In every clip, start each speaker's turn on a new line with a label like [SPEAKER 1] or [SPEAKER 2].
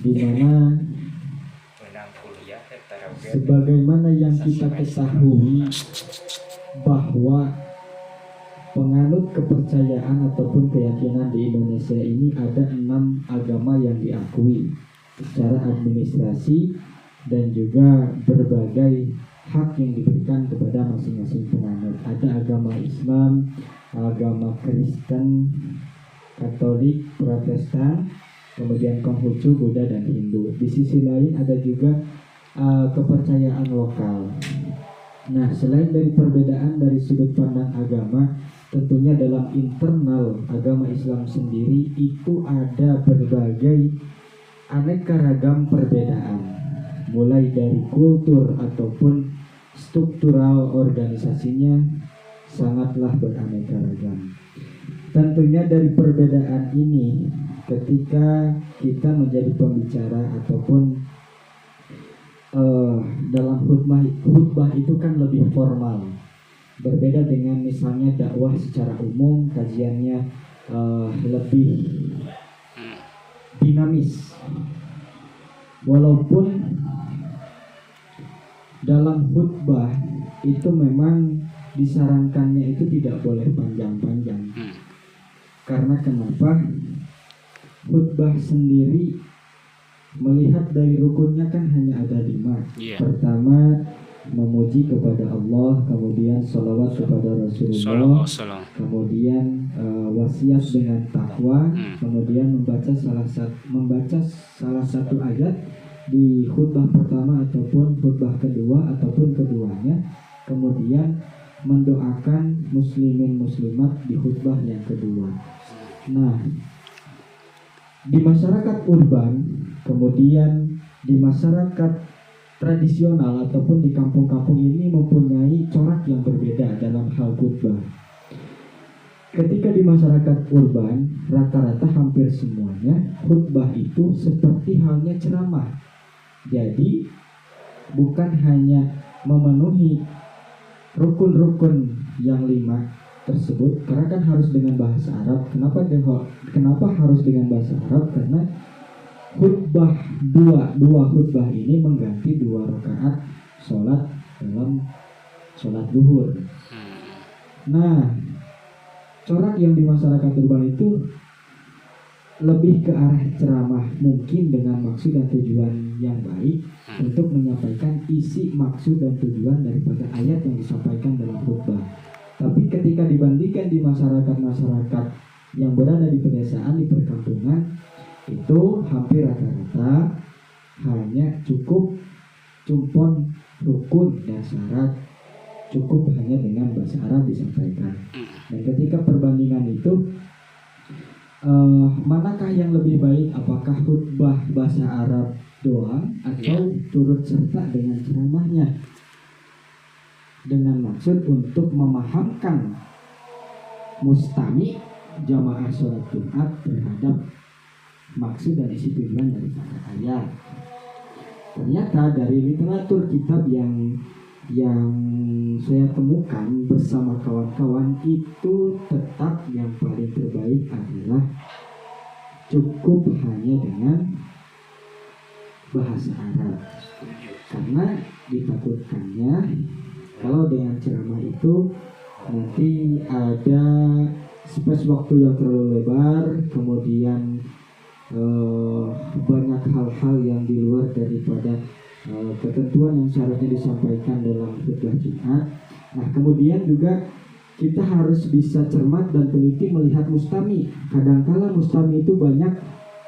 [SPEAKER 1] di mana sebagaimana yang kita ketahui bahwa penganut kepercayaan ataupun keyakinan di Indonesia ini ada 6 agama yang diakui secara administrasi dan juga berbagai hak yang diberikan kepada masing-masing penganut. Ada agama Islam, agama Kristen, Katolik, Protestan, kemudian Konghucu, Buddha, dan Hindu. Di sisi lain ada juga kepercayaan lokal. Nah, selain dari perbedaan dari sudut pandang agama, tentunya dalam internal agama Islam sendiri itu ada berbagai aneka ragam perbedaan, mulai dari kultur ataupun struktural organisasinya sangatlah beraneka ragam. Tentunya dari perbedaan ini, ketika kita menjadi pembicara ataupun dalam khutbah itu kan lebih formal, berbeda dengan misalnya dakwah secara umum, kajiannya lebih dinamis. Walaupun dalam khutbah itu memang disarankannya itu tidak boleh panjang-panjang. Karena kenapa? Khutbah sendiri melihat dari rukunnya kan hanya ada 5. Pertama, memuji kepada Allah, kemudian sholawat kepada Rasulullah, kemudian wasiat dengan takwa, kemudian membaca salah satu ayat di khutbah pertama ataupun khutbah kedua ataupun keduanya, kemudian mendoakan muslimin muslimat di khutbah yang kedua. Nah, di masyarakat urban, kemudian di masyarakat tradisional ataupun di kampung-kampung ini mempunyai corak yang berbeda dalam hal khutbah. Ketika di masyarakat urban, rata-rata hampir semuanya khutbah itu seperti halnya ceramah. Jadi bukan hanya memenuhi rukun-rukun yang 5 tersebut, karena kan harus dengan bahasa Arab. Kenapa harus dengan bahasa Arab? Karena khutbah dua khutbah ini mengganti 2 rakaat sholat dalam sholat zuhur. Nah, corak yang di masyarakat urban itu lebih ke arah ceramah, mungkin dengan maksud dan tujuan yang baik untuk menyampaikan isi maksud dan tujuan daripada ayat yang disampaikan dalam khutbah. Tapi ketika dibandingkan di masyarakat-masyarakat yang berada di pedesaan, di perkampungan, itu hampir rata-rata hanya cukup cumpon rukun dan syarat, cukup hanya dengan bahasa Arab disampaikan. Dan ketika perbandingan itu, manakah yang lebih baik? Apakah khutbah bahasa Arab doang atau turut serta dengan ceramahnya, dengan maksud untuk memahamkan mustami jamaah sholat Jumat terhadap maksud dan isi tujuan daripada ayat. Ternyata dari literatur kitab yang saya temukan bersama kawan-kawan itu tetap yang paling terbaik adalah cukup hanya dengan bahasa Arab. Karena ditakutkannya kalau dengan ceramah itu nanti ada space waktu yang terlalu lebar, kemudian banyak hal-hal yang di luar daripada ketentuan yang seharusnya disampaikan dalam khutbah Jumat. Nah, kemudian juga kita harus bisa cermat dan teliti melihat mustami. Kadangkala mustami itu banyak,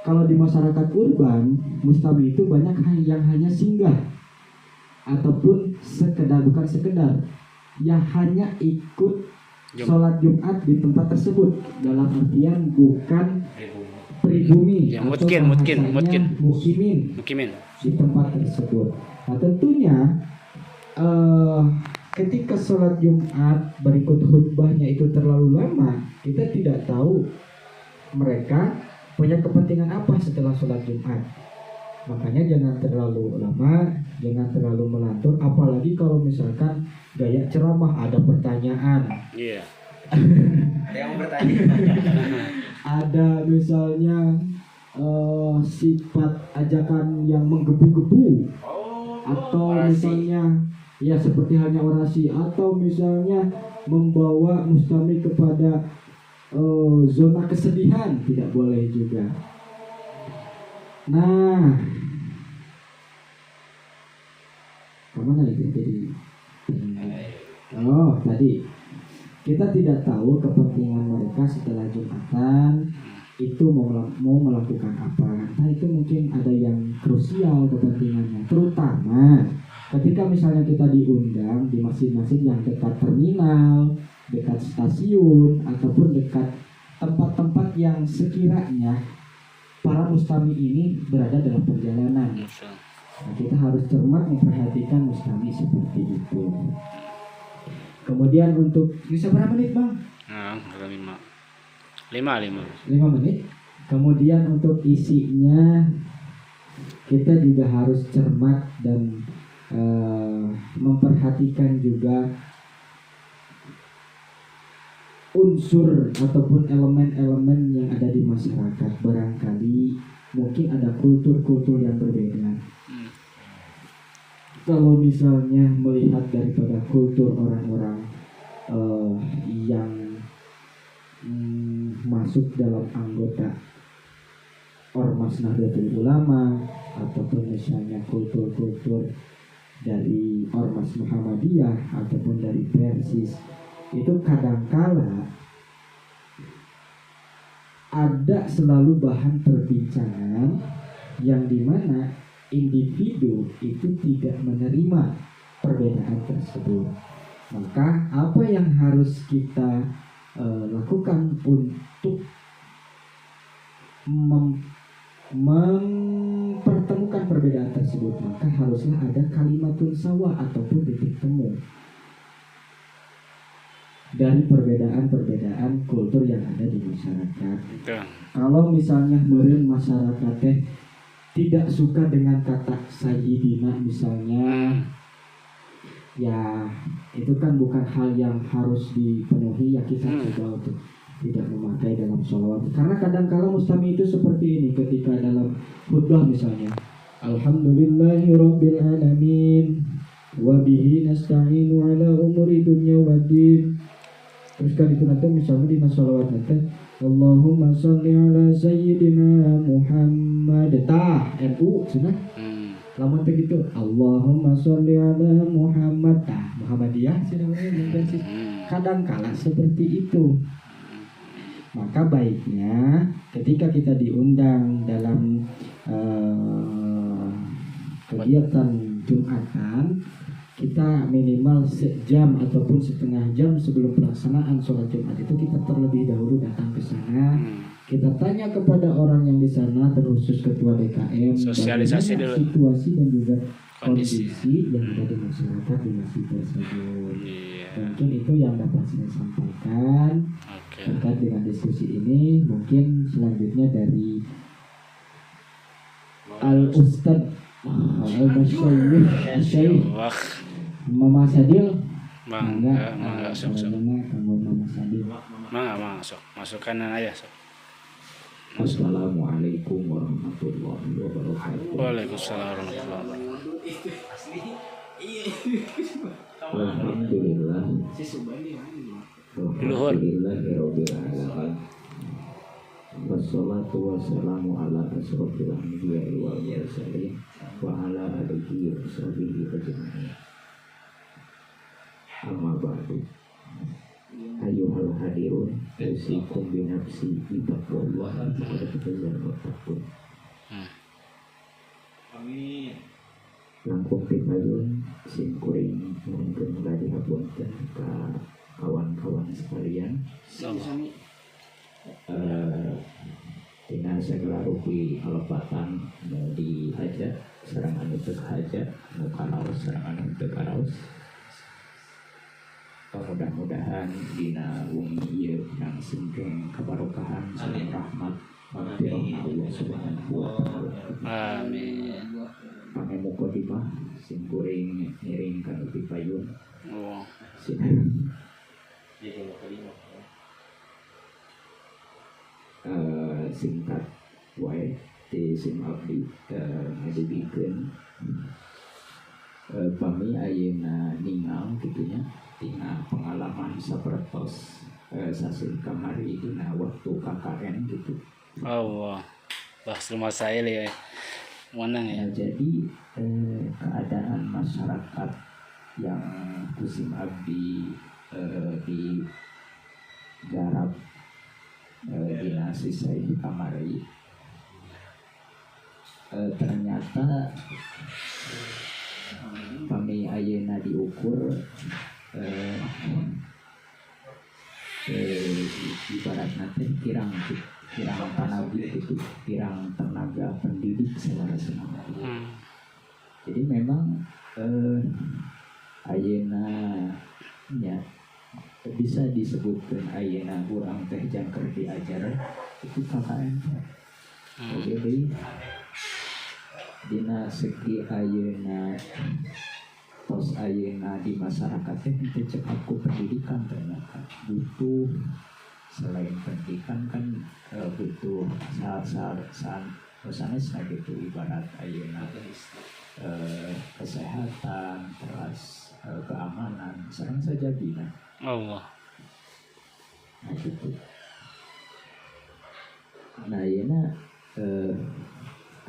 [SPEAKER 1] kalau di masyarakat urban, mustami itu banyak yang hanya singgah ataupun bukan sekedar yang hanya ikut sholat Jumat di tempat tersebut, dalam artian bukan pribumi
[SPEAKER 2] ya,
[SPEAKER 1] atau mukimin di tempat tersebut. Nah, tentunya ketika sholat Jumat berikut khutbahnya itu terlalu lama, kita tidak tahu mereka punya kepentingan apa setelah sholat Jumat. Makanya jangan terlalu lama, jangan terlalu melantur, apalagi kalau misalkan gaya ceramah ada pertanyaan.
[SPEAKER 3] Ada yang bertanya.
[SPEAKER 1] Ada misalnya sifat ajakan yang menggebu-gebu, atau misalnya ya seperti halnya orasi, atau misalnya membawa mustami kepada zona kesedihan, tidak boleh juga. Nah, kemana itu jadi? Oh, tadi kita tidak tahu kepentingan mereka setelah Jumatan itu mau melakukan apa. Nah, itu mungkin ada yang krusial kepentingannya, terutama ketika misalnya kita diundang di masjid-masjid yang dekat terminal, dekat stasiun, ataupun dekat tempat-tempat yang sekiranya para mustami ini berada dalam perjalanan. Nah, kita harus cermat memperhatikan mustami seperti itu. Kemudian untuk bisa berapa menit, Bang?
[SPEAKER 2] Nah, 5
[SPEAKER 1] menit. Kemudian untuk isinya kita juga harus cermat dan memperhatikan juga unsur ataupun elemen-elemen yang ada di masyarakat. Barangkali mungkin ada kultur-kultur yang berbeda. Kalau misalnya melihat daripada kultur orang-orang yang masuk dalam anggota Ormas Nahdlatul Ulama, ataupun misalnya kultur-kultur dari Ormas Muhammadiyah ataupun dari Persis, itu kadangkala ada selalu bahan perbincangan yang dimana individu itu tidak menerima perbedaan tersebut. Maka apa yang harus kita lakukan untuk mempertemukan perbedaan tersebut? Maka haruslah ada kalimatun sawah ataupun titik temu dari perbedaan-perbedaan kultur yang ada di masyarakat. Kalau misalnya meureun masyarakat tidak suka dengan kata sayyidina misalnya, ya itu kan bukan hal yang harus dipenuhi, ya kita coba untuk tidak memakai dalam sholawat. Karena kadang-kala mustami itu seperti ini ketika dalam khutbah misalnya, alhamdulillahirabbil alamin wa bihi nasta'inu ala umuri dunya waddin. Terus kan itu nanti misalnya di sholawat nanti Allahumma sholli ala sayyidina Muhammad, tah NU cenah. Lamun begitu Allahumma sholli ala Muhammad, tah Muhammadiyah cenah sih. Kadang-kala seperti itu. Maka baiknya ketika kita diundang dalam kegiatan Jumatan, kita minimal sejam ataupun setengah jam sebelum pelaksanaan sholat Jumat itu kita terlebih dahulu datang ke sana. Kita tanya kepada orang yang di sana, terkhusus ketua DKM,
[SPEAKER 2] sosialisasi dulu
[SPEAKER 1] situasi dan juga kondisi yang ada di masyarakat di masjid tersebut. Mungkin itu yang dapat saya sampaikan terkait dengan diskusi ini. Mungkin selanjutnya dari Al-Ustadz Al-Masyaykh Mama Sadil,
[SPEAKER 2] mangga sok
[SPEAKER 1] Mama Sadil.
[SPEAKER 2] Mangga sok masukkan aja sok.
[SPEAKER 1] Assalamualaikum warahmatullahi wabarakatuh.
[SPEAKER 2] Waalaikumsalam warahmatullahi wabarakatuh.
[SPEAKER 1] Alhamdulillah. Alhamdulillahirabbil alamin. Wassalatu wassalamu ala asrofil anbiya'i wal mursalin wa ala alihi wa sahbihi ajma'in. Amma ba'du. Ayyuhal hadirun, usikum bi nafsi bittaqwallah kepada kita yang bertakwa. Amin. Langkung pipayun sing kuring mungkin tadi hapunten ka kawan-kawan sekalian. Tina segala rupi alepatan di hajat serangan untuk hajat karaos serangan untuk karaos. Mudah-mudahan dina bumi ieu yang singkeng kabarokahan sareng rahmat maghfirah Allah Subhanahu wa taala.
[SPEAKER 2] Amin.
[SPEAKER 1] Pangemu kodimah sing kuring ngiring ka pipayun.
[SPEAKER 2] Oh.
[SPEAKER 1] Singkat wae di sim abdi ngedibikeun pami ayeuna ningal gitunya tina pengalaman sapertos sasun kamari dina waktu KKN gitu.
[SPEAKER 2] Allah. Bah rumah saya ya. Mana ya?
[SPEAKER 1] Nah, jadi keadaan masyarakat yang kusim abdi di garap dina sisai kamari ternyata kami ayeuna diukur ibaratna teh kirang panabi gitu, kirang tenaga pendidik secara semua. Jadi memang ayeuna nya bisa disebutkan ayeuna urang teh jangker diajar itu KKN. Jadi dina segi ayeuna tos ayeuna di masyarakat itu cepat ku pendidikan ternyata butuh selain pendidikan kan butuh sanes gitu ibarat ayeuna kesehatan terus keamanan sareng saja bina
[SPEAKER 2] Allah.
[SPEAKER 1] nah gitu. Nah ayeuna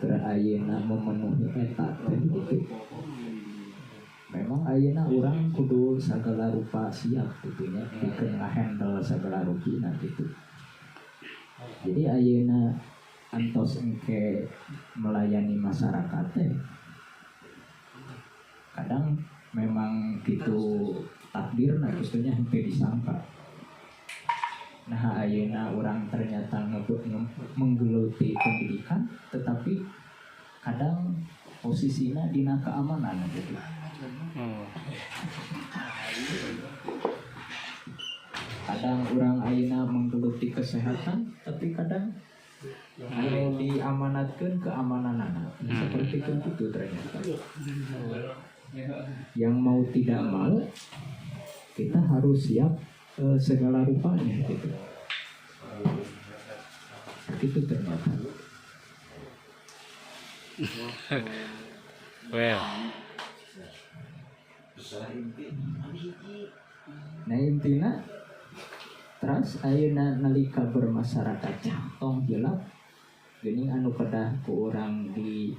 [SPEAKER 1] ayeuna memenuhi eta gitu. Memang ayeuna urang kudu sagala rupa siap gitu nya dikeun ngahandle sagala rupina gitu. Jadi ayeuna antos engke melayani masyarakat teh kadang memang gitu takdirna kistunya henteu disangka. Nah ayeuna urang ternyata menggeluti pendidikan tetapi kadang posisinya dina keamanan gitu. Kadang orang ayeuna menggeluti kesehatan tapi kadang kalau diamanatkan keamananana seperti itu ternyata. Yang mau tidak mau kita harus siap segala rupanya gitu. Itu ternyata.
[SPEAKER 2] Well.
[SPEAKER 1] Nah intina terus ayeuna nalika bermasyarakat tong hilap geuning anu kedah ku urang di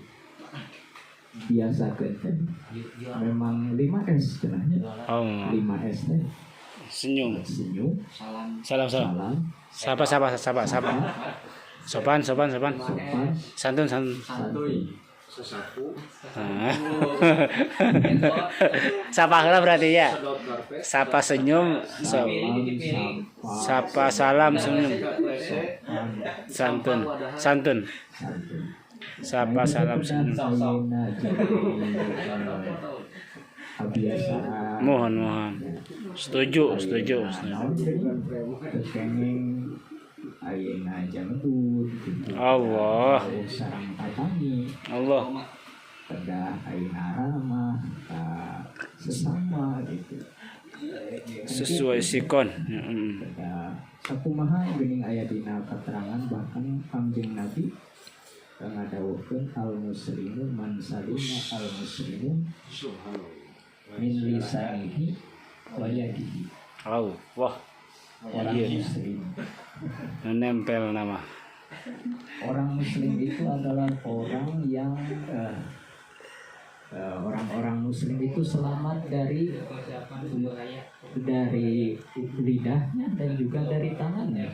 [SPEAKER 1] biasakeun teh memang 5S cenahnya. 5S teh
[SPEAKER 2] Senyum.
[SPEAKER 1] Salam.
[SPEAKER 2] Sapa. Sopan. Santun. Sapa heula berarti ya. Sapa senyum, sapa salam senyum. Santun. Sapa salam senyum. Mohon. Setuju.
[SPEAKER 1] Ayeuna jangdut
[SPEAKER 2] Allah.
[SPEAKER 1] sareng tatani
[SPEAKER 2] Allah.
[SPEAKER 1] kedah ayeuna ramah sesama gitu
[SPEAKER 2] Sesuai sikon.
[SPEAKER 1] kedah sakumaha geuning aya dina keterangan bahkan Kangjeng Nabi ngadawuhkeun al muslimu man salima al muslimu min lisanihi wa yadihi.
[SPEAKER 2] Wah.
[SPEAKER 1] Orang muslim.
[SPEAKER 2] Nempel nama.
[SPEAKER 1] Orang muslim itu adalah orang yang orang-orang muslim itu selamat dari lidahnya dan juga dari tangannya.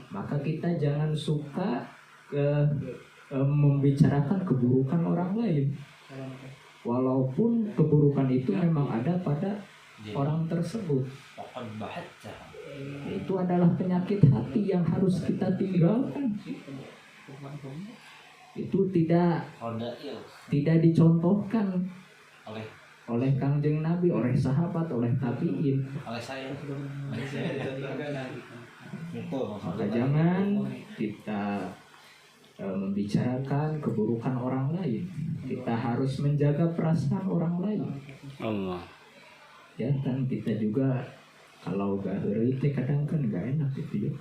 [SPEAKER 1] Maka kita jangan suka membicarakan keburukan orang lain. Walaupun keburukan itu memang ada pada orang tersebut. Itu adalah penyakit hati yang harus kita tinggalkan. Itu tidak dicontohkan oleh Kangjeng Nabi, oleh sahabat, oleh tabiin. Maka jangan kita membicarakan keburukan orang lain. Kita harus menjaga perasaan orang lain.
[SPEAKER 2] Allah.
[SPEAKER 1] Ya kan kita juga kalau gak heureuy teh kadang kan gak enak gitu ya.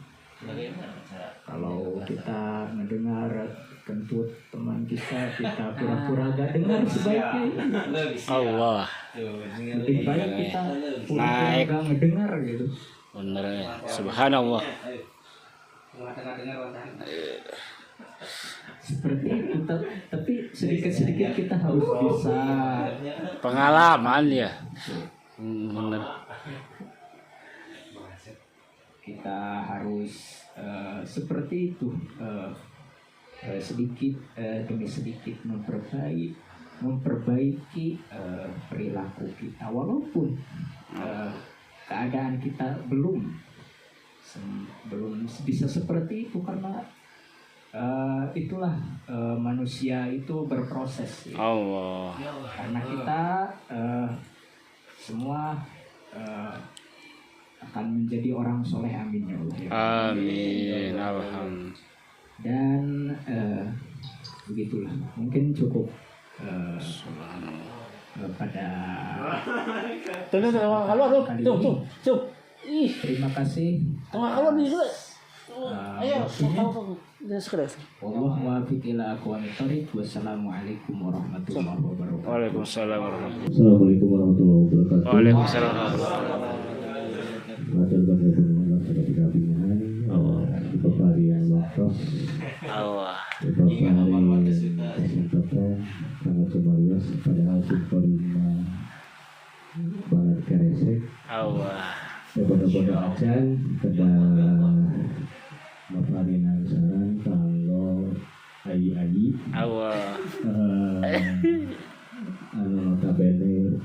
[SPEAKER 3] Kalau kita mendengar kentut teman kita pura-pura gak dengar sebaiknya.
[SPEAKER 2] Allah.
[SPEAKER 3] Lebih baik kita pura-pura gak ngedengar gitu.
[SPEAKER 2] Bener ya. Subhanallah.
[SPEAKER 3] Seperti itu, tapi sedikit-sedikit kita harus bisa.
[SPEAKER 2] Pengalaman ya. Bener.
[SPEAKER 3] Kita harus seperti itu, sedikit demi sedikit memperbaiki perilaku kita, walaupun keadaan kita belum bisa seperti itu, karena itulah manusia itu berproses ya.
[SPEAKER 2] Allah.
[SPEAKER 3] Karena kita semua akan menjadi orang soleh, amin ya Allah.
[SPEAKER 2] Amin. Alhamdulillah.
[SPEAKER 3] Dan begitulah, mungkin cukup pada
[SPEAKER 2] Tuh, keluar tuh. Ih,
[SPEAKER 3] terima kasih.
[SPEAKER 2] keluar di dulu. Ayo,
[SPEAKER 3] waktunya.
[SPEAKER 2] Udah sekedar.
[SPEAKER 3] Wallahu muwaffiq ila aqwamit thoriq. Wassalamualaikum warahmatullahi wabarakatuh.
[SPEAKER 2] Waalaikumsalam warahmatullahi
[SPEAKER 4] Assalamualaikum warahmatullahi wabarakatuh.
[SPEAKER 2] wabarakatuh. Waalaikumsalam warahmatullahi
[SPEAKER 4] Matur banyak pendengar pada pinahan. Kita varian waktu.
[SPEAKER 2] Allah.
[SPEAKER 4] Kita hari kesempatan sangat cemarius pada hasil korima barat keresek.
[SPEAKER 2] Allah.
[SPEAKER 4] Kepada acan pada maparinan saran kalau ayi
[SPEAKER 2] Allah.
[SPEAKER 4] anu notabene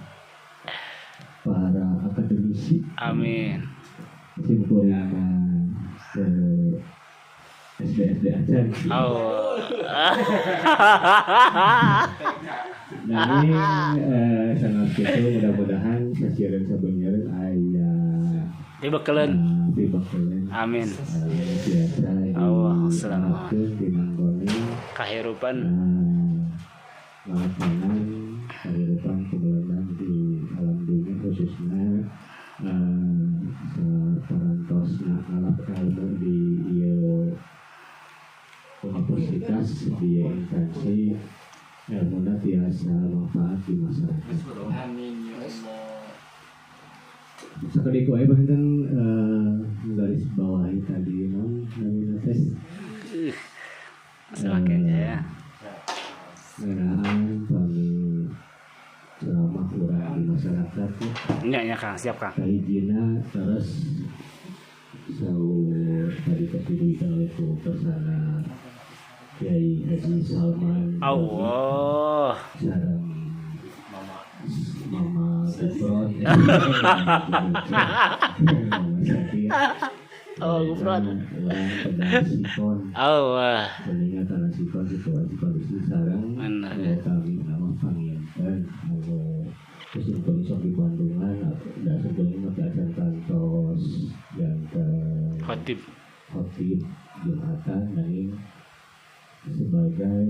[SPEAKER 4] para akademisi
[SPEAKER 2] Amin.
[SPEAKER 4] simpulkan ke SD acan.
[SPEAKER 2] Allah.
[SPEAKER 4] Nah ini sangat gitu, mudah-mudahan sasieureun sabeunyeun aya
[SPEAKER 2] Dibekelen.
[SPEAKER 4] dibekelen
[SPEAKER 2] Amin.
[SPEAKER 4] biasa
[SPEAKER 2] Allah, selamat.
[SPEAKER 4] dinanggoni
[SPEAKER 2] Kahirupan.
[SPEAKER 4] makanan kehidupan kebenaran di alam dunia, khususnya parantosna alat ilmu di universitas di instansi ilmu tiasa manfaat di masyarakat. Sekali ku aja bahkan garis bawahi tadi non tes
[SPEAKER 2] Semakin ya.
[SPEAKER 4] ngeraan kami ceramah urang di masyarakat
[SPEAKER 2] Nya Kang, siap Kang.
[SPEAKER 4] kahijina terus sahur tadi ketiduran oleh persana Kiai Haji Salman
[SPEAKER 2] Allah.
[SPEAKER 4] sareng Mama Gufron Mama Sakit
[SPEAKER 2] Oh, Gufron.
[SPEAKER 4] orang pedang Sifon
[SPEAKER 2] Allah.
[SPEAKER 4] Telinga tanah Sifon situasi kondisi sarang
[SPEAKER 2] Benar,
[SPEAKER 4] mau kami nama pangiankan mau musim kondisi di Bandungan dan sebelumnya masih akan kantos yang ke
[SPEAKER 2] Khotib.
[SPEAKER 4] Khotib Jumatan dan ini sebagai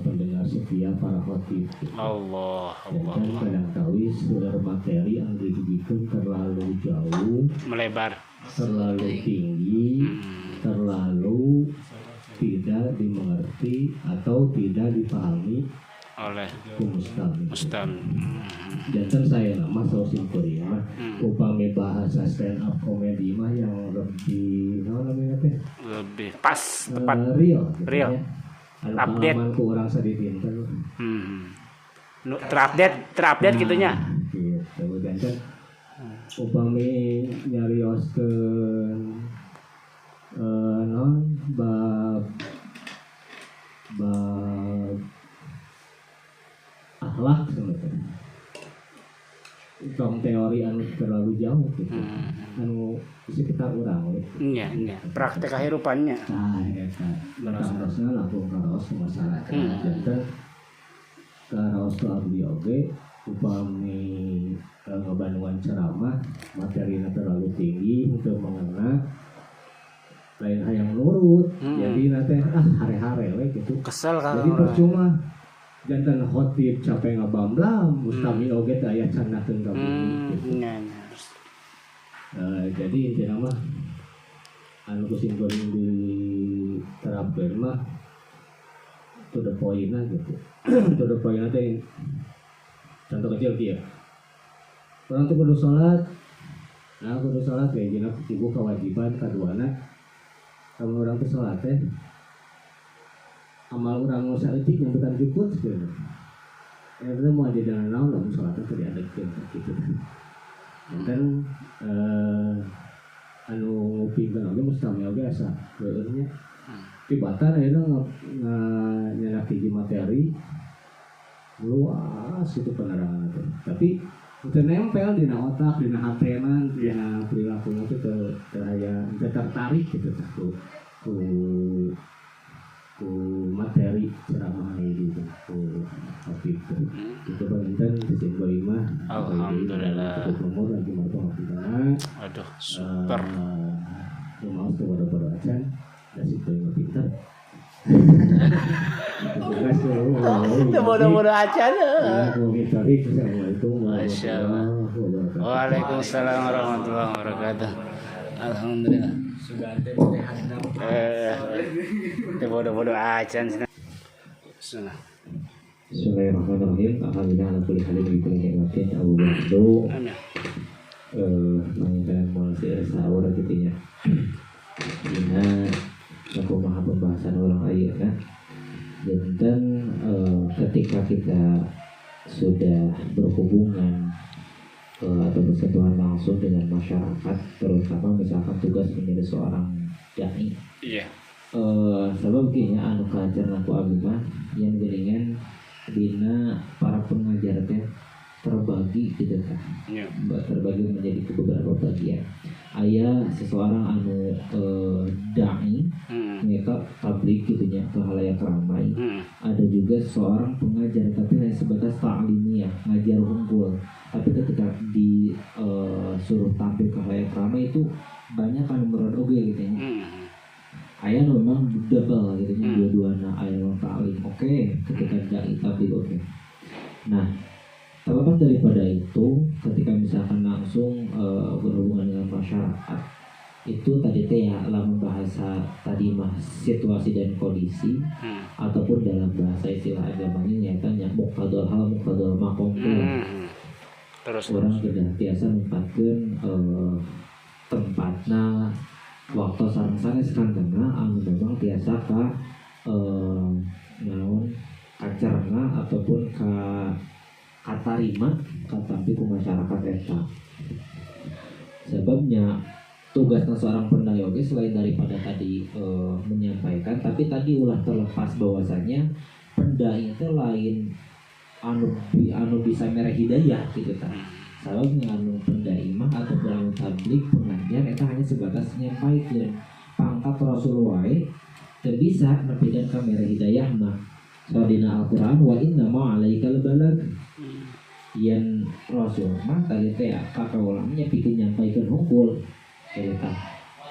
[SPEAKER 4] pendengar setia para khotib.
[SPEAKER 2] Allah.
[SPEAKER 4] Dan
[SPEAKER 2] Allah.
[SPEAKER 4] kan kadang-kali sumber materi yang dibikin terlalu jauh,
[SPEAKER 2] Melebar.
[SPEAKER 4] terlalu tinggi, terlalu tidak dimengerti atau tidak dipahami
[SPEAKER 2] Oleh
[SPEAKER 4] kumustami.
[SPEAKER 2] Ustaz.
[SPEAKER 4] Jantan saya nama Sosim Korea, upami bahasa stand up comedy mah yang lebih, namanya teh
[SPEAKER 2] Lebih pas, tepat.
[SPEAKER 4] real,
[SPEAKER 2] Real.
[SPEAKER 4] ya. Anu
[SPEAKER 2] Update.
[SPEAKER 4] pengalaman ku urang sadipinten.
[SPEAKER 2] Terupdate gitunya.
[SPEAKER 4] Gitu, jantan upami nyarioskeun non bab akhlak sebenarnya tong teori anu terlalu jauh gitu anu sekitar urang we.
[SPEAKER 2] Iya. Praktek kehidupannya.
[SPEAKER 4] Nah, eta harusnya langsung karaos ke masyarakat. Jantan karaos ke abdi oge upami ngebantuan ceramah materinya terlalu tinggi untuk mengena lain hayang nurut. Jadi nanti hare-hare we gitu.
[SPEAKER 2] Kesel
[SPEAKER 4] Jadi
[SPEAKER 2] kalau
[SPEAKER 4] percuma jantan khotib capek ngabamblam mustami oge teh aya candakeun ka bumi gitu.
[SPEAKER 2] Iya.
[SPEAKER 4] Jadi intinya mah anu kucing goreng diterapkan mah to the point lah gitu. To the point teh contoh kecil dia orang tuh kudu sholat, nah kudu sholat kayak gini ibu kewajiban kaduana kalau orang tuh sholat teh amal orang nusa etik yang bukan ikut gitu. Itu mau di dalam naon lamun sholatnya teh diadekeun gitu. Dan anu ngupingkeun oge mustami oge asa beurnya. Tibatan ayeuna nyerah hiji materi luas itu penerangan teh. Tapi itu nempel di otak, di hatena, di perilaku itu teraya tertarik gitu ku materi ceramah gitu topik itu penginten di mah
[SPEAKER 2] alhamdulillah.
[SPEAKER 4] umur lagi mau ngapina
[SPEAKER 2] Aduh, super.
[SPEAKER 4] mau kepada para acan dan situ yang pintar
[SPEAKER 2] Itu bodoh-bodoh aja lah.
[SPEAKER 4] Masya
[SPEAKER 2] Allah. Waalaikumsalam warahmatullahi wabarakatuh. Alhamdulillah.
[SPEAKER 3] Sudah ada teh handap.
[SPEAKER 2] Itu bodoh-bodoh aja sih. Bismillah.
[SPEAKER 4] Bismillahirrahmanirrahim. Alhamdulillah ala kulli halin bi kulli nikmatin Abu Bakdo.
[SPEAKER 2] Amin.
[SPEAKER 4] Mangga mau sahur gitu nya. Dina aku maha pembahasan orang ayeuna. Dan ketika kita sudah berhubungan atau bersentuhan langsung dengan masyarakat, terutama misalkan tugas menjadi seorang dai.
[SPEAKER 2] Iya.
[SPEAKER 4] Sebab begini anu kajar aku abdi mah yang gelingan dina para pengajar teh terbagi gitu kan.
[SPEAKER 2] Iya.
[SPEAKER 4] Terbagi menjadi beberapa bagian. Aya seseorang anu dai mereka tablik gitu nya ke halayak ramai. Ada juga seorang pengajar tapi hanya sebatas ta'limiyah, ngajar unggul. Tapi ketika suruh tampil ke halayak ramai itu banyak kan nomor oge gitu nya. Aya memang double gitu nya dua-duanya aya yang ta'lim. Oke, ketika dai tablik oke. Nah, terlepas daripada itu, ketika misalkan langsung berhubungan dengan masyarakat, itu tadi teh ya dalam bahasa tadi mah situasi dan kondisi, ataupun dalam bahasa istilah agamanya nyatanya muqtadul hal muqtadul maqam.
[SPEAKER 2] Terus
[SPEAKER 4] orang sudah biasa menempatkan tempatna waktu sareng-sareng sekarang anu memang biasa ka naon kacerna ataupun katarima katampi ku masyarakat eta. Sebabnya tugasnya seorang pendai oge selain daripada tadi menyampaikan, tapi tadi ulah terlepas bahwasanya pendai itu lain anu bisa merah hidayah gitu kan. Sababnya anu pendai mah atau anu tablik pengajar eta hanya sebatas nyampaikeun pangkat Rasulullah teu bisa nepikeun ka merah hidayah mah. Soalina Al-Quran wa inna ma'alaikal balag yang Rasul mah tadi teh kakaulamnya bikin nyampaikan hukum kita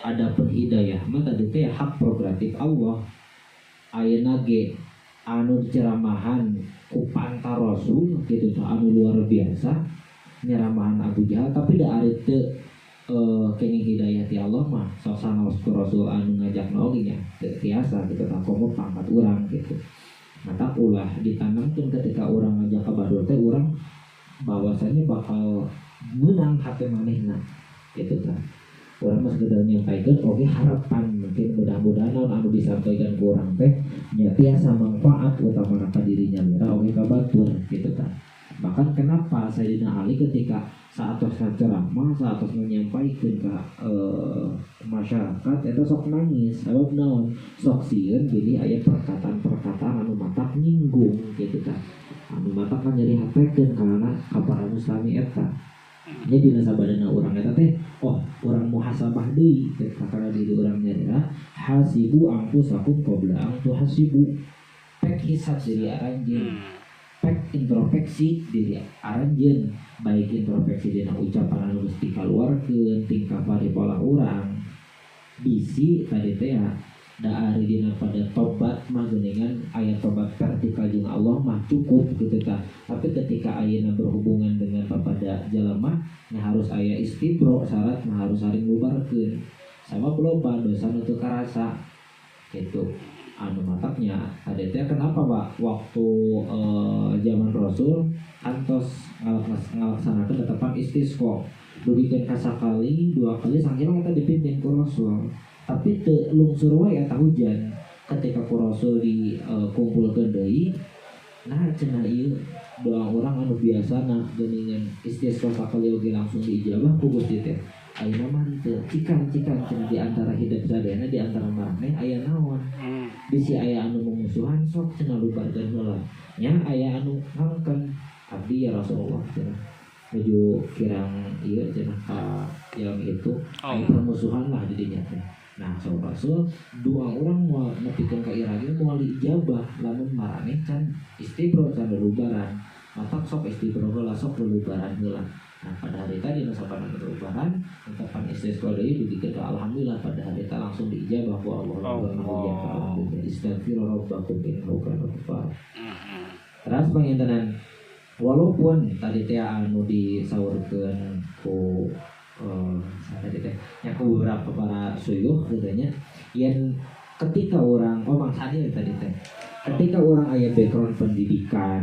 [SPEAKER 4] ada penhidayah mah tadi teh hak prerogatif Allah. Ayeuna ge anu ceramahan ku pantar Rasul gitu anu luar biasa nyeramahan Abu Jahal tapi da ari teu kenging hidayah ti Allah mah sok sanaos ku Rasul anu ngajakna oge nya teu tiasa gitu tah komo pangkat urang gitu. Mata ulah ditanamkan ketika orang ngajak kabadur teh orang bahwasanya bakal menang hati manehna gitu kan. Orang mah sekedar nyampaikan oke harapan mungkin mudah-mudahan anu disampaikan ke orang teh nya tiasa manfaat utama ka dirinya mira oke kabatur gitu kan. Bahkan kenapa Sayyidina Ali ketika saat ceramah saat menyampaikan ke masyarakat itu sok nangis sebab naon sok sieun jadi aya perkataan anu matak nyinggung gitu kan. Anu matak kan jadi hatekeun karena kabar muslimi eta. Nya dina sabadana urang eta teh urang muhasabah deui karena diri urang nyarira hasibu anfusakum qabla an tuhasibu. Pek hisab diri aranjeun. Pek introspeksi diri aranjeun, baik introspeksi dina ucapan anu mesti kaluarkeun tingkah pola urang bisi tadi teh da ari dina pada tobat mah geuningan aya tobat vertikal jeung Allah mah cukup gitu tah. Tapi ketika ayeuna berhubungan dengan papada jalema nya harus aya istibro syaratna harus saling ngubarkeun.
[SPEAKER 3] sama loba dosa untuk karasa gitu. Anu mataknya ada teh kenapa Pak waktu zaman Rasul antos ngalaksanakan tetapan istisqa dugikeun kasakali 2 kali saking kita dipimpin ku Rasul tapi teu lungsur we eta hujan ketika ku Rasul dikumpulkeun deui nah cenah ieu doa orang anu biasana geuningan istisqa sakali oge langsung diijabah ku Gusti teh ayeuna mah teu cikan cenah di antara hidup sadayana di antara maraneh aya naon bisi aya anu memusuhan sok cenah lubarkeun heula nya aya anu ngangkeun abdi ya Rasulullah cenah menuju kirang ieu cenah ka yang itu aya permusuhan lah di dinya teh. Nah so Rasul doa orang moal nepikeun ka irage moal diijabah lamun maraneh can istibro can lulubaran matak sok istibro heula sok lulubaran heula. Nah pada hari tadi nasapan lulubaran ungkapan istisqa deui dibikeun alhamdulillah pada hari tadi langsung diijabah ku Allah Subhanahu istighfar rabbakum innahu kana ghafar. Terus pangintenan walaupun tadi teh anu disaurkeun ku tadi teh nya ku beberapa para suyuh katanya yen ketika orang tadi teh ketika orang aya background pendidikan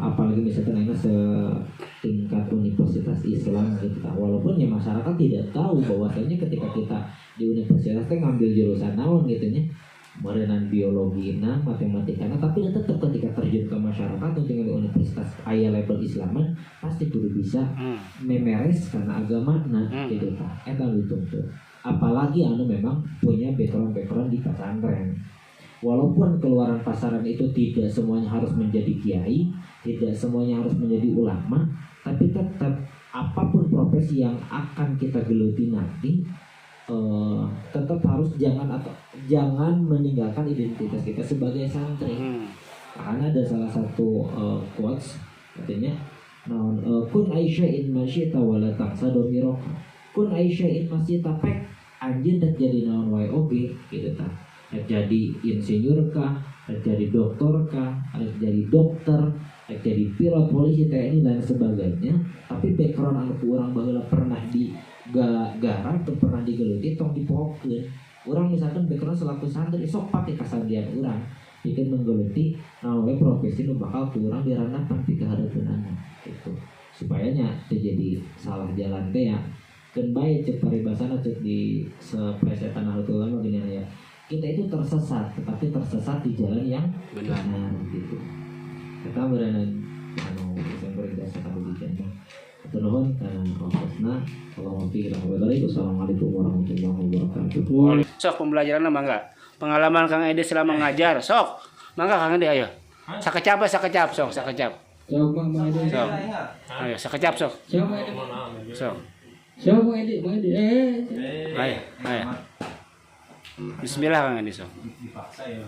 [SPEAKER 3] apalagi misalkan ayeuna setingkat universitas Islam gitu walaupun ya masyarakat tidak tahu bahwasanya ketika kita di universitas teh ngambil jurusan naon gitu nya merenang biologi matematika tapi tetap ketika terjun ke masyarakat untuk di universitas aya level Islaman pasti kudu bisa memeres karena agama gitu ta eta dituntut apalagi anu memang punya background di pesantren. Walaupun keluaran pasaran itu tidak semuanya harus menjadi kiai, tidak semuanya harus menjadi ulama, tapi tetap apapun profesi yang akan kita geluti nanti, tetap harus jangan meninggalkan identitas kita sebagai santri. Karena ada salah satu quotes katanya, kun aisya'in masyita wala taqsadomirok, kun aisya'in masyita pek anjeun dak jadi naon wae oge gitu ta. Jadi insinyur kah, jadi dokter kah, jadi dokter, jadi pilot polisi TNI dan sebagainya. Tapi background anu urang baheula pernah digarap atau pernah digeluti tong dipohokeun. Urang misalkan background selaku santri sok pake kasandian urang bikin menggeluti naon we profesi nu bakal ku urang diranapan pikeun hareupeunana gitu. Supaya nya teu jadi salah jalan teh ya. Keun bae cek paribasana cek di seplesetan Nahdlatul Ulama gini ya. Kita itu tersesat, tetapi tersesat di jalan yang benar gitu. Kita berenang anu yang berdasar kabupaten. Nuhun kana prosesna. Allahumma fi rahmatik. Wassalamualaikum warahmatullahi wabarakatuh.
[SPEAKER 2] Sok pembelajaran mah enggak. Pengalaman Kang Edi selama ngajar, sok. Mangga Kang Edi ayo. Sakecap sok, sakecap.
[SPEAKER 1] Sok Bang Edi.
[SPEAKER 2] Sok. Ayo sakecap sok.
[SPEAKER 1] Sok Bang Edi.
[SPEAKER 2] Sok.
[SPEAKER 1] Sok Bang Edi.
[SPEAKER 2] Ayo. Bismillah Kang Edi sok.
[SPEAKER 5] Dipaksa ya.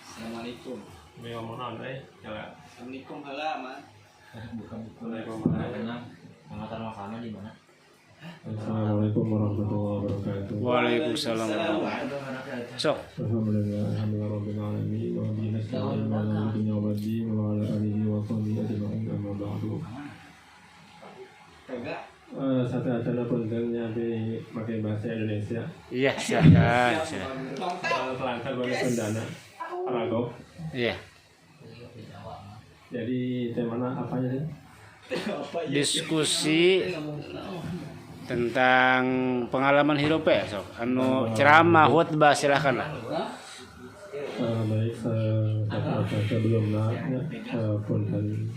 [SPEAKER 6] Assalamualaikum. Assalamualaikum halaman.
[SPEAKER 3] Pengantar makanan di mana?
[SPEAKER 5] Assalamualaikum warahmatullahi wabarakatuh.
[SPEAKER 2] Waalaikumsalam warahmatullahi wabarakatuh. Sok.
[SPEAKER 5] Alhamdulillah, alhamdulillah alamin. Wa bihi nasta'in wa ala dunya wa din wa ala alihi wa sahbihi ajma'in amma ba'du. Satu acara pentingnya pakai bahasa Indonesia.
[SPEAKER 2] Iya, silakan.
[SPEAKER 5] Kelantar bahasa Sundana. Paragok.
[SPEAKER 2] Iya.
[SPEAKER 5] Jadi temanya apa aja sih?
[SPEAKER 2] Diskusi tentang pengalaman hidup ya, sok. Anu ceramah khutbah silakan lah.
[SPEAKER 5] Baik, sebelumnya punten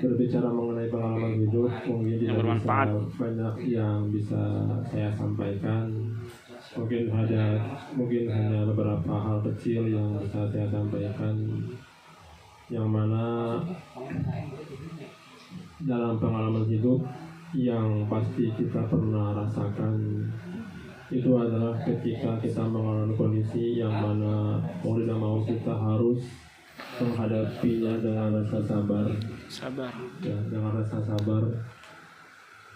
[SPEAKER 5] berbicara mengenai pengalaman hidup mungkin tidak bisa banyak yang bisa saya sampaikan. Mungkin hanya beberapa hal kecil yang bisa saya sampaikan, yang mana dalam pengalaman hidup yang pasti kita pernah rasakan itu adalah ketika kita mengalami kondisi yang mana mau tidak mau kita harus menghadapinya dengan rasa sabar. Ya, dengan rasa sabar.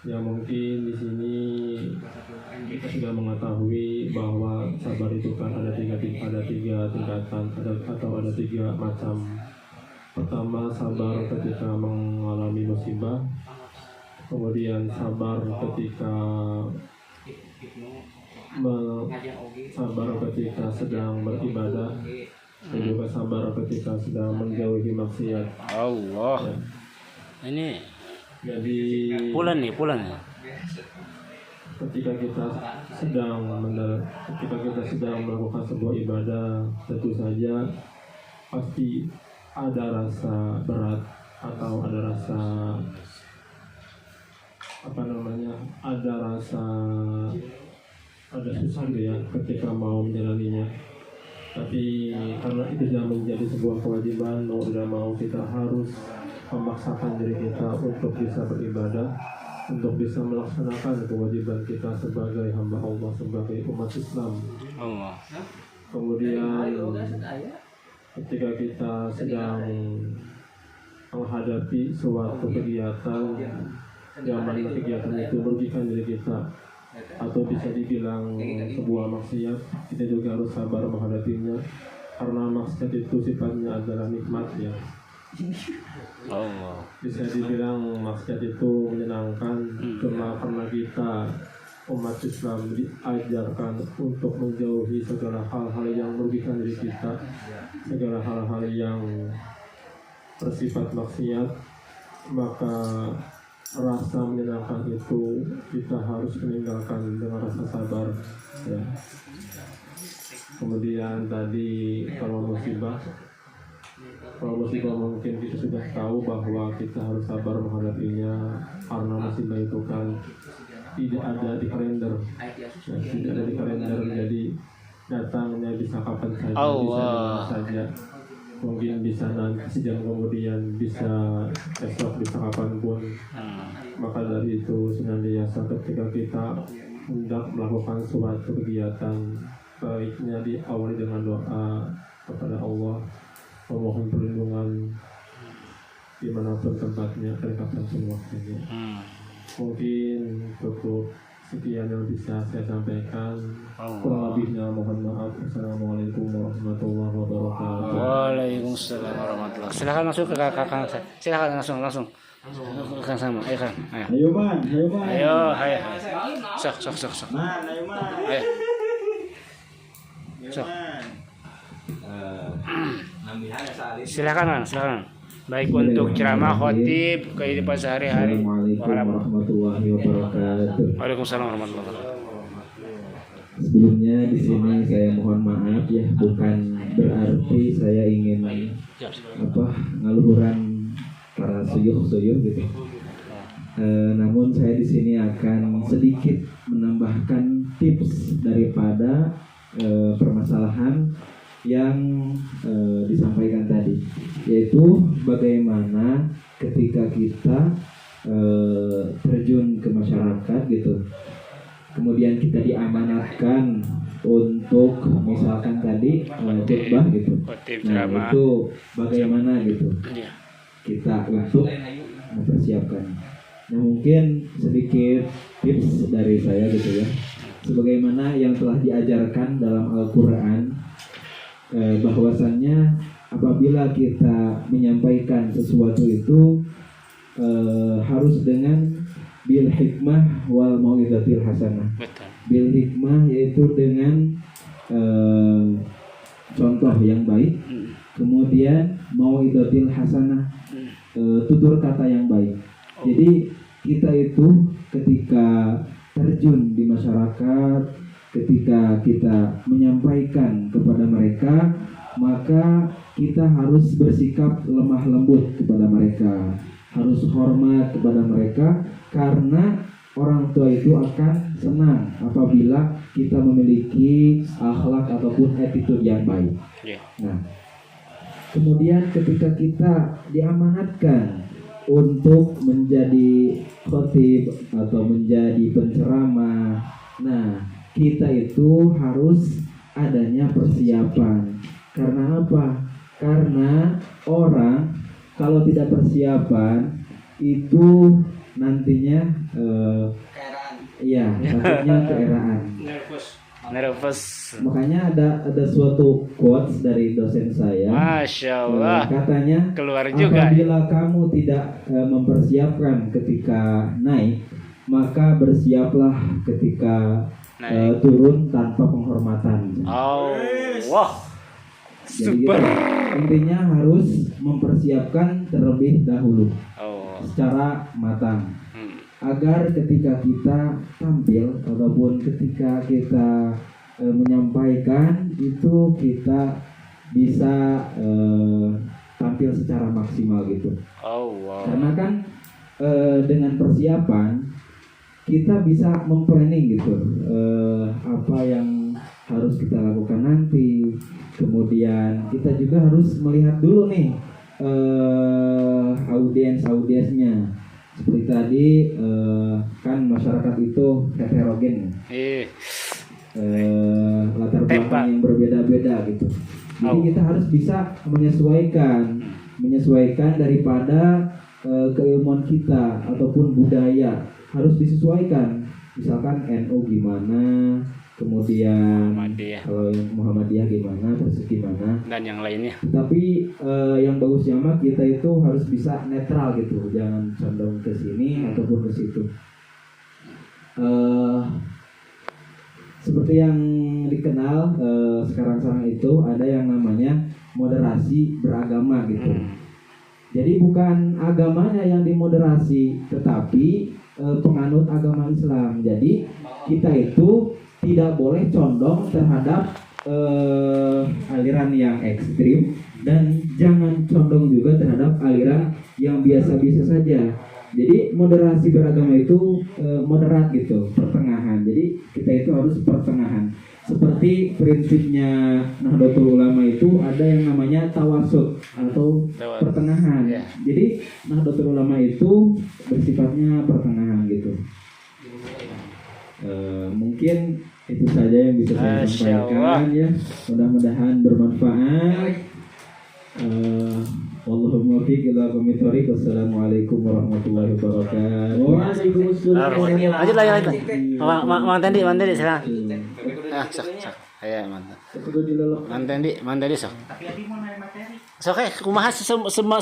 [SPEAKER 5] Ya mungkin di sini kita sudah mengetahui bahwa sabar itu kan ada tiga tingkatan atau ada tiga macam. Pertama, sabar ketika mengalami musibah. kemudian sabar ketika sabar ketika sedang beribadah, dan juga sabar ketika sedang menjauhi maksiat.
[SPEAKER 2] Allah.
[SPEAKER 5] Ya.
[SPEAKER 2] Ini
[SPEAKER 5] Jadi
[SPEAKER 2] pulang nih.
[SPEAKER 5] ketika kita sedang melakukan sebuah ibadah, tentu saja pasti ada rasa berat atau ada rasa ada susah gitu ya ketika mau menjalaninya. Tapi karena itu sudah menjadi sebuah kewajiban, mau tidak mau kita harus memaksakan diri kita untuk bisa beribadah, untuk bisa melaksanakan kewajiban kita sebagai hamba Allah, sebagai umat Islam.
[SPEAKER 2] Allah.
[SPEAKER 5] Kemudian ketika kita sedang menghadapi suatu kegiatan yang mana kegiatan itu merugikan diri kita atau bisa dibilang sebuah maksiat, kita juga harus sabar menghadapinya, karena maksiat itu sifatnya adalah nikmat ya.
[SPEAKER 2] Allah.
[SPEAKER 5] Bisa dibilang maksiat itu menyenangkan, cuma karena kita umat Islam diajarkan untuk menjauhi segala hal-hal yang merugikan diri kita, segala hal-hal yang bersifat maksiat, maka rasa menyenangkan itu kita harus meninggalkan dengan rasa sabar ya. Kemudian tadi kalau musibah mungkin kita sudah tahu bahwa kita harus sabar menghadapinya, karena musibah itu kan tidak ada di kalender ya, tidak ada di kalender, jadi datangnya bisa kapan saja, bisa dimana saja, mungkin bisa nanti sejam kemudian, bisa esok, bisa kapanpun. Maka dari itu senantiasa ketika kita hendak melakukan suatu kegiatan, baiknya diawali dengan doa kepada Allah, memohon perlindungan dimanapun tempatnya dan kapanpun waktunya. Mungkin cukup sekian yang bisa saya sampaikan. Kurang lebihnya mohon maaf. Assalamualaikum warahmatullahi wabarakatuh.
[SPEAKER 2] Waalaikumsalam warahmatullahi. Silakan masuk ke kakak. Silakan langsung. Kang sama. Ayo Kang.
[SPEAKER 1] Ayo man.
[SPEAKER 2] Ayo. Sok.
[SPEAKER 1] Man, ayo man.
[SPEAKER 2] Ayo.
[SPEAKER 1] Ayo
[SPEAKER 2] Sok.
[SPEAKER 1] man.
[SPEAKER 2] Silakan. Baik untuk ceramah, khotib, kehidupan sehari-hari.
[SPEAKER 3] Assalamualaikum warahmatullahi wabarakatuh.
[SPEAKER 2] Waalaikumsalam warahmatullahi wabarakatuh.
[SPEAKER 3] Sebelumnya di sini saya mohon maaf ya, bukan berarti saya ingin ngaluhuran para suyuh gitu. Namun saya di sini akan sedikit menambahkan tips daripada permasalahan yang disampaikan tadi, yaitu bagaimana ketika kita terjun ke masyarakat gitu, kemudian kita diamanatkan untuk misalkan tadi khutbah gitu. Nah itu bagaimana gitu kita untuk mempersiapkan. Nah mungkin sedikit tips dari saya gitu ya, sebagaimana yang telah diajarkan dalam Al-Quran, bahwasannya apabila kita menyampaikan sesuatu itu harus dengan bil hikmah wal mau'izatil hasanah. Bil hikmah yaitu dengan contoh yang baik, kemudian mau'izatil hasanah, tutur kata yang baik. Jadi kita itu ketika terjun di masyarakat, ketika kita menyampaikan kepada mereka, maka kita harus bersikap lemah lembut kepada mereka, harus hormat kepada mereka, karena orang tua itu akan senang apabila kita memiliki akhlak ataupun attitude yang baik. Nah, kemudian ketika kita diamanatkan untuk menjadi khotib atau menjadi penceramah, nah kita itu harus adanya persiapan. Karena apa? Karena orang kalau tidak persiapan itu nantinya takutnya keeraan.
[SPEAKER 2] Nervous.
[SPEAKER 1] Makanya ada suatu quotes dari dosen saya.
[SPEAKER 2] Masya Allah.
[SPEAKER 1] Katanya
[SPEAKER 2] Keluar juga.
[SPEAKER 1] apabila kamu tidak mempersiapkan ketika naik, maka bersiaplah ketika
[SPEAKER 2] Naik.
[SPEAKER 1] turun tanpa penghormatan.
[SPEAKER 2] Oh, wah.
[SPEAKER 1] Jadi
[SPEAKER 2] Super.
[SPEAKER 1] intinya harus mempersiapkan terlebih dahulu
[SPEAKER 2] Oh.
[SPEAKER 1] secara matang
[SPEAKER 2] Hmm.
[SPEAKER 1] agar ketika kita tampil ataupun ketika kita menyampaikan itu kita bisa tampil secara maksimal gitu.
[SPEAKER 2] Oh, wow.
[SPEAKER 1] Karena kan dengan persiapan kita bisa memplanning gitu apa yang harus kita lakukan nanti. Kemudian kita juga harus melihat dulu nih audiensnya. Seperti tadi kan masyarakat itu heterogen,
[SPEAKER 2] Eh,
[SPEAKER 1] latar
[SPEAKER 2] Tembak.
[SPEAKER 1] belakang yang berbeda-beda gitu. Jadi
[SPEAKER 2] Oh.
[SPEAKER 1] kita harus bisa menyesuaikan daripada keilmuan kita ataupun budaya harus disesuaikan. Misalkan NU gimana, kemudian
[SPEAKER 2] Muhammadiyah.
[SPEAKER 1] kalau yang Muhammadiyah gimana, terus gimana.
[SPEAKER 2] Dan yang lainnya.
[SPEAKER 1] Tapi yang bagusnya mah kita itu harus bisa netral gitu, jangan condong ke sini ataupun ke situ. Seperti yang dikenal sekarang itu ada yang namanya moderasi beragama gitu. Jadi bukan agamanya yang dimoderasi, tetapi penganut agama Islam. Jadi kita itu tidak boleh condong terhadap aliran yang ekstrim dan jangan condong juga terhadap aliran yang biasa-biasa saja. Jadi moderasi beragama itu moderat gitu, pertengahan. Jadi kita itu harus pertengahan. Seperti prinsipnya Nahdlatul Ulama itu ada yang namanya tawasud atau
[SPEAKER 2] Tawasud.
[SPEAKER 1] pertengahan.
[SPEAKER 2] Ya.
[SPEAKER 1] Jadi Nahdlatul Ulama itu bersifatnya pertengahan gitu. Mungkin itu saja yang bisa saya
[SPEAKER 2] Masya
[SPEAKER 1] sampaikan ya. Mudah-mudahan bermanfaat. Wallahumma muwaffiq ila aqwamit thoriq. Wassalamualaikum warahmatullahi wabarakatuh.
[SPEAKER 2] Lanjut lagi. Mang Tendi silakan. Sok. Ayo, mantap. Mang Tendi sok. Sok kumaha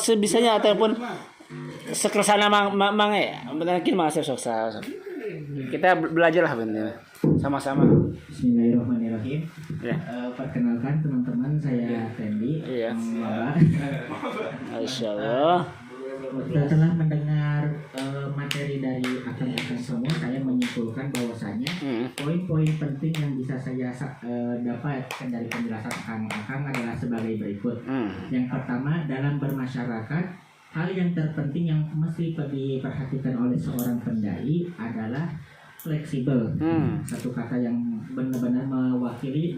[SPEAKER 2] sebisanya ataupun sekersana mang mungkin masuk sok. Kita belajarlah bener. Sama-sama.
[SPEAKER 3] Bismillahirrahmanirrahim.
[SPEAKER 2] Ya.
[SPEAKER 3] Perkenalkan teman-teman, saya Tendi.
[SPEAKER 2] Iya.
[SPEAKER 3] Mamba.
[SPEAKER 2] Insyaallah.
[SPEAKER 3] Setelah mendengar materi dari akan semua, saya menyimpulkan bahwasanya poin-poin penting yang bisa saya dapatkan dari penjelasan Akang adalah sebagai berikut. Yang pertama, dalam bermasyarakat, hal yang terpenting yang mesti diperhatikan oleh seorang pendai adalah fleksibel. Satu kata yang benar-benar mewakili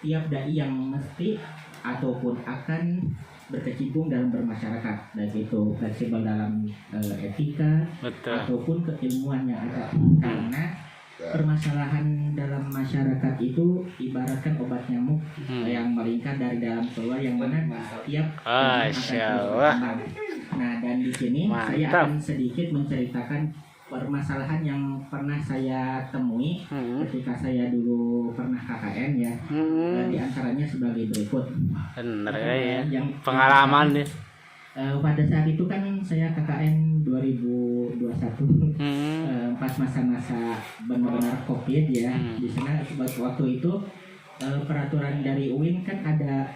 [SPEAKER 3] tiap dai yang mesti ataupun akan berkecimpung dalam bermasyarakat, baik itu fleksibel dalam etika.
[SPEAKER 2] Betul.
[SPEAKER 3] Ataupun keilmuan yang ada, karena permasalahan dalam masyarakat itu ibaratkan obat nyamuk yang melingkar dari dalam keluar, yang mana tiap akan
[SPEAKER 2] Insyaallah.
[SPEAKER 3] berkembang. Nah, dan di sini saya
[SPEAKER 2] Mantap.
[SPEAKER 3] akan sedikit menceritakan permasalahan yang pernah saya temui ketika saya dulu pernah KKN ya. Di antaranya sebagai berikut.
[SPEAKER 2] Bener ya.
[SPEAKER 3] Yang
[SPEAKER 2] Pengalaman nih.
[SPEAKER 3] pada saat itu kan saya KKN 2021 pas masa-masa benar-benar COVID ya. Di sana waktu itu peraturan dari UIN kan ada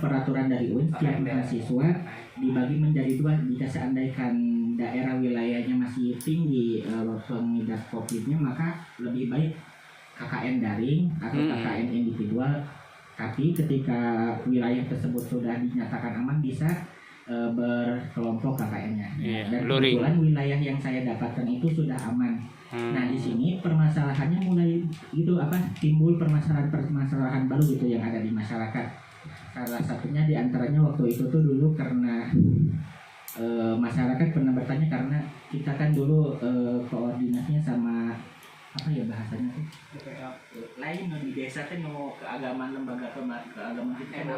[SPEAKER 3] peraturan dari UIN, setiap mahasiswa dibagi menjadi dua. Jika seandainya daerah wilayahnya masih tinggi pengidap COVID-nya, maka lebih baik KKN daring atau KKN individual. Tapi ketika wilayah tersebut sudah dinyatakan aman, bisa berkelompok KKN-nya. Dan kebetulan wilayah yang saya dapatkan itu sudah aman. Nah, di sini permasalahannya mulai timbul permasalahan baru gitu yang ada di masyarakat. Salah satunya diantaranya waktu itu tuh dulu karena masyarakat pernah bertanya, karena kita kan dulu koordinasinya sama bahasanya tuh lain di desa kan mau keagamaan, lembaga keagamaan kita kan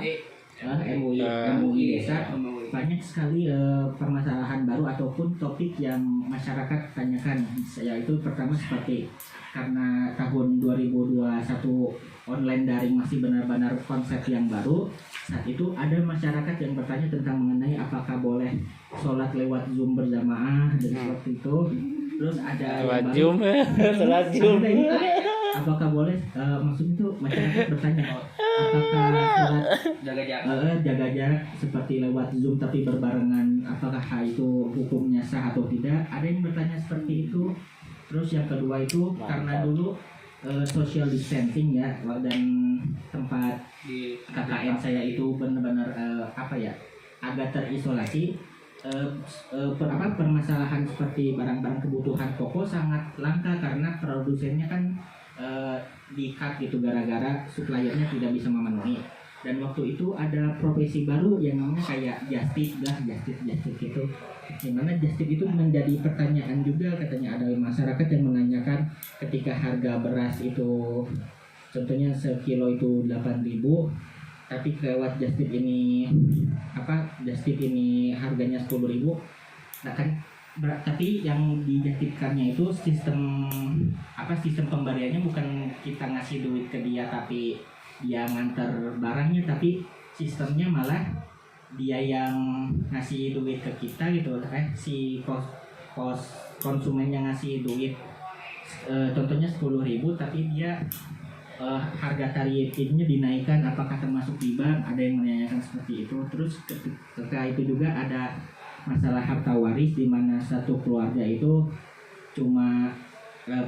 [SPEAKER 7] MUI desa banyak sekali permasalahan baru ataupun topik yang masyarakat tanyakan, yaitu pertama seperti karena tahun 2021 online daring masih benar-benar konsep yang baru. Saat itu ada masyarakat yang bertanya tentang mengenai apakah boleh sholat lewat Zoom berjamaah dan seperti itu. Terus ada
[SPEAKER 2] Sholat Zoom, sholat Zoom.
[SPEAKER 7] Apakah boleh maksudnya itu masyarakat bertanya apakah sholat jaga jarak seperti lewat Zoom tapi berbarengan, apakah itu hukumnya sah atau tidak? Ada yang bertanya seperti itu. Terus yang kedua itu karena dulu social distancing ya, dan tempat KKN saya itu benar-benar agak terisolasi. Permasalahan seperti barang-barang kebutuhan pokok sangat langka karena produsennya kan di-cut gitu gara-gara suppliernya tidak bisa memenuhi. Dan waktu itu ada profesi baru yang namanya kayak just tip gitu. Dimana just tip itu menjadi pertanyaan juga, katanya ada masyarakat yang menanyakan ketika harga beras itu contohnya sekilo itu 8.000, tapi lewat just tip ini harganya 10.000. Nah kan tapi yang dijadikannya itu sistem pemberiannya bukan kita ngasih duit ke dia tapi dia nganter barangnya, tapi sistemnya malah dia yang ngasih duit ke kita gitu si konsumen yang ngasih duit contohnya 10.000 tapi dia harga tarifnya dinaikkan, apakah termasuk riba? Ada yang menanyakan seperti itu. Terus ketika itu juga ada masalah harta waris di mana satu keluarga itu cuma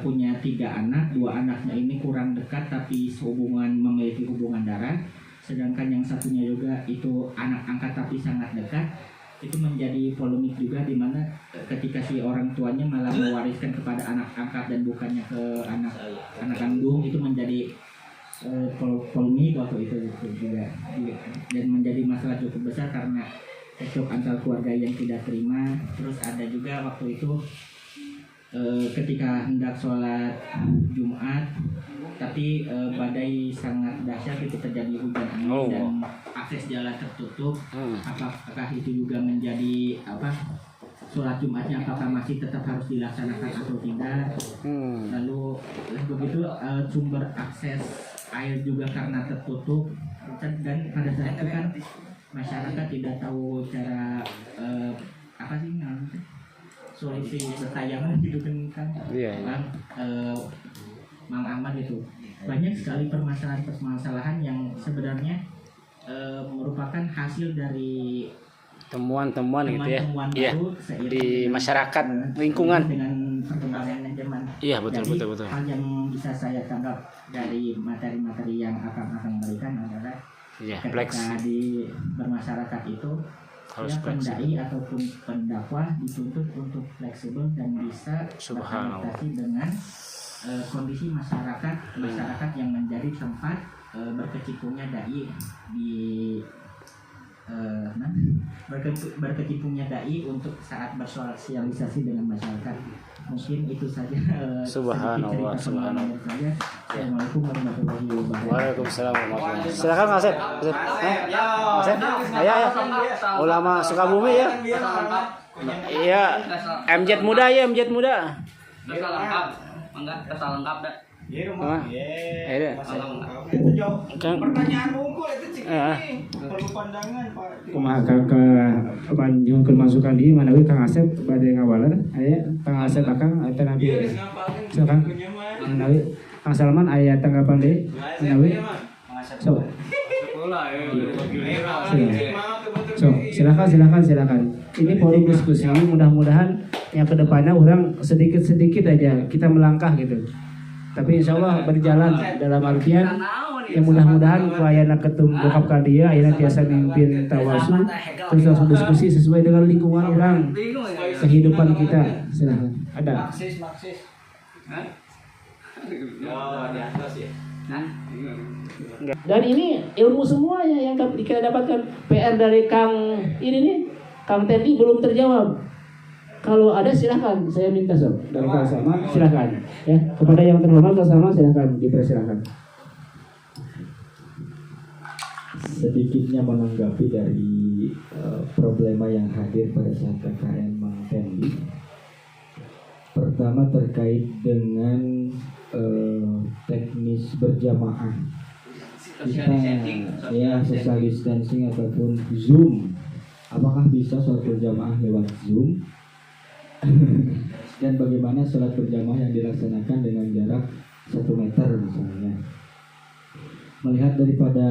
[SPEAKER 7] punya 3 anak, 2 anaknya ini kurang dekat tapi memiliki hubungan darah, sedangkan yang satunya juga itu anak angkat tapi sangat dekat. Itu menjadi polemik juga di mana ketika si orang tuanya malah mewariskan kepada anak angkat dan bukannya ke anak kandung, itu menjadi polemik waktu itu juga dan menjadi masalah cukup besar karena cekcok antar keluarga yang tidak terima. Terus ada juga waktu itu ketika hendak sholat Jumat tapi badai sangat dahsyat, itu terjadi hujan angin dan akses jalan tertutup. Apakah itu juga menjadi sholat Jumatnya apakah masih tetap harus dilaksanakan atau tidak? Lalu begitu sumber akses air juga karena tertutup, dan pada saat itu kan masyarakat tidak tahu cara solusi bertayangan gitu kan. Mang Ahmad itu banyak sekali permasalahan yang sebenarnya merupakan hasil dari
[SPEAKER 2] temuan-temuan gitu ya. Iya. Di
[SPEAKER 7] dengan
[SPEAKER 2] masyarakat lingkungan
[SPEAKER 7] dengan perkembangan zaman.
[SPEAKER 2] Iya, betul.
[SPEAKER 7] Hal yang bisa saya tangkap dari materi-materi yang akan berikan adalah ketika di bermasyarakat itu
[SPEAKER 2] harus
[SPEAKER 7] ya, pendai ataupun pendakwah dituntut untuk fleksibel dan bisa beradaptasi dengan kondisi masyarakat yang menjadi tempat berkecimpungnya dai berkecimpungnya dai untuk saat bersosialisasi dengan masyarakat. Mungkin itu saja.
[SPEAKER 2] Subhanallah.
[SPEAKER 7] Assalamualaikum warahmatullahi wabarakatuh.
[SPEAKER 2] Waalaikumsalam warahmatullahi wabarakatuh. Silakan Mas Asep. Ayo. Ulama Sukabumi ya. Iya. MZ muda.
[SPEAKER 8] Enggak, kesal lengkap dah.
[SPEAKER 6] Iya, rumah.
[SPEAKER 2] Iya.
[SPEAKER 6] Itu jauh. Pertanyaan bungkul itu cik. Perlu pandangan, Pak.
[SPEAKER 2] Kumaha nyungkeun masukan di mana we Kang Asep bade ngawaler. Aya Kang Asep Akang eta nabi. Silakan. Nabi Kang Salman aya tanggapan deui. Nabi. So. Silakan. Ini forum diskusi, mudah-mudahan yang kedepannya orang sedikit aja kita melangkah gitu. Tapi insya Allah berjalan dalam artian yang mudah-mudahan pelayanan ketum bokap kadia akhirnya biasa mimpin tawasul terus langsung diskusi sesuai dengan lingkungan orang, kehidupan kita. Silakan. Ada.
[SPEAKER 6] Maksis. Oh, di atas ya.
[SPEAKER 2] Dan ini ilmu semuanya yang kita dapatkan. PR dari Kang ini nih, Kang Tendi belum terjawab. Kalau ada silahkan, saya minta sob dari Kang Salman, silahkan ya, kepada yang terhormat Kang Salman silahkan dipersilahkan.
[SPEAKER 1] sedikitnya menanggapi dari problema yang hadir pada saat KKN Mang Tendi. Pertama terkait dengan teknis berjamaah. Kita ya social distancing ataupun Zoom. Apakah bisa sholat berjamaah lewat Zoom? Dan bagaimana sholat berjamaah yang dilaksanakan dengan jarak 1 meter misalnya? Melihat daripada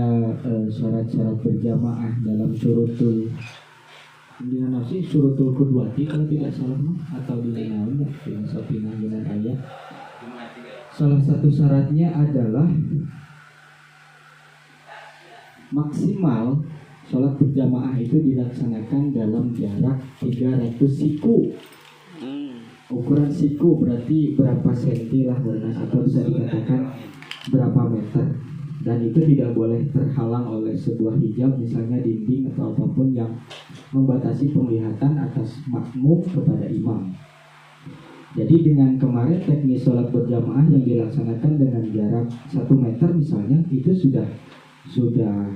[SPEAKER 1] syarat-syarat berjamaah dalam syurutul syurutul qudwati kalau tidak salah atau di naon dengan sapinah dengan ayat. Salah satu syaratnya adalah maksimal sholat berjamaah itu dilaksanakan dalam jarak 300 siku. Ukuran siku berarti berapa senti lah atau bisa dikatakan berapa meter. Dan itu tidak boleh terhalang oleh sebuah hijab, misalnya dinding atau apapun yang membatasi penglihatan atas makmum kepada imam. Jadi dengan kemarin teknis sholat berjamaah yang dilaksanakan dengan jarak 1 meter misalnya, itu sudah